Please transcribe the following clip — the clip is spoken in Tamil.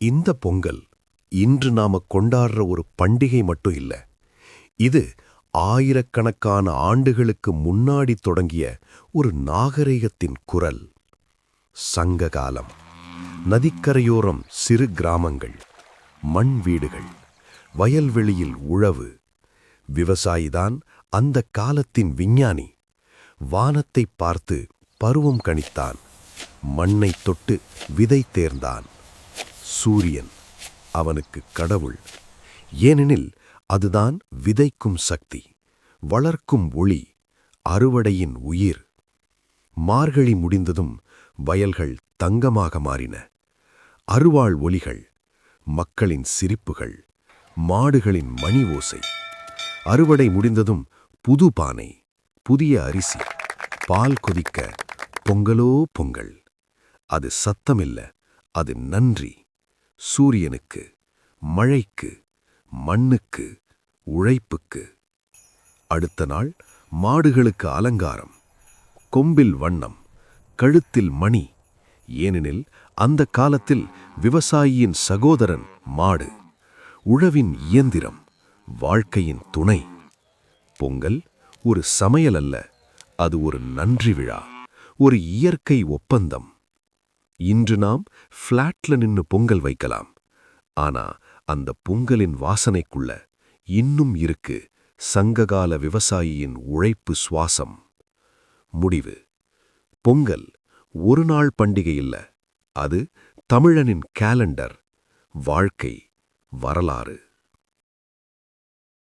இந்த பொங்கல் இன்று நாம கொண்டாடுற ஒரு பண்டிகை மட்டும் இல்ல. இது ஆயிரக்கணக்கான ஆண்டுகளுக்கு முன்னாடி தொடங்கிய ஒரு நாகரிகத்தின் குரல். சங்ககாலம், நதிக்கரையோரம் சிறு கிராமங்கள், மண் வீடுகள், வயல்வெளியில் உழவு. விவசாயிதான் அந்த காலத்தின் விஞ்ஞானி. வானத்தைப் பார்த்து பருவம் கணித்தான், மண்ணைத் தொட்டு விதை தேர்ந்தான். சூரியன் அவனுக்கு கடவுள். ஏனெனில் அதுதான் விதைக்கும் சக்தி, வளர்க்கும் ஒளி, அறுவடையின் உயிர். மார்கழி முடிந்ததும் வயல்கள் தங்கமாக மாறின. அருவாள் ஒலிகள், மக்களின் சிரிப்புகள், மாடுகளின் மணி ஓசை. அறுவடை முடிந்ததும் புது பானை, புதிய அரிசி, பால் கொதிக்க, பொங்கலோ பொங்கல். அது சத்தமில்ல, அது நன்றி. சூரியனுக்கு, மழைக்கு, மண்ணுக்கு, உழைப்புக்கு. அடுத்த நாள் மாடுகளுக்கு அலங்காரம். கொம்பில் வண்ணம், கழுத்தில் மணி. ஏனெனில் அந்த காலத்தில் விவசாயியின் சகோதரன் மாடு. உழவின் இயந்திரம், வாழ்க்கையின் துணை. பொங்கல் ஒரு சமையல் அல்ல, அது ஒரு நன்றி விழா, ஒரு இயற்கை ஒப்பந்தம். இன்று நாம் ஃப்ளாட்ல நின்னு பொங்கல் வைக்கலாம். ஆனா அந்த பொங்கலின் வாசனைக்குள்ள இன்னும் இருக்கு சங்ககால விவசாயியின் உழைப்பு சுவாசம். முடிவு: பொங்கல் ஒரு நாள் பண்டிகை இல்ல, அது தமிழனின் கேலண்டர், வாழ்க்கை, வரலாறு.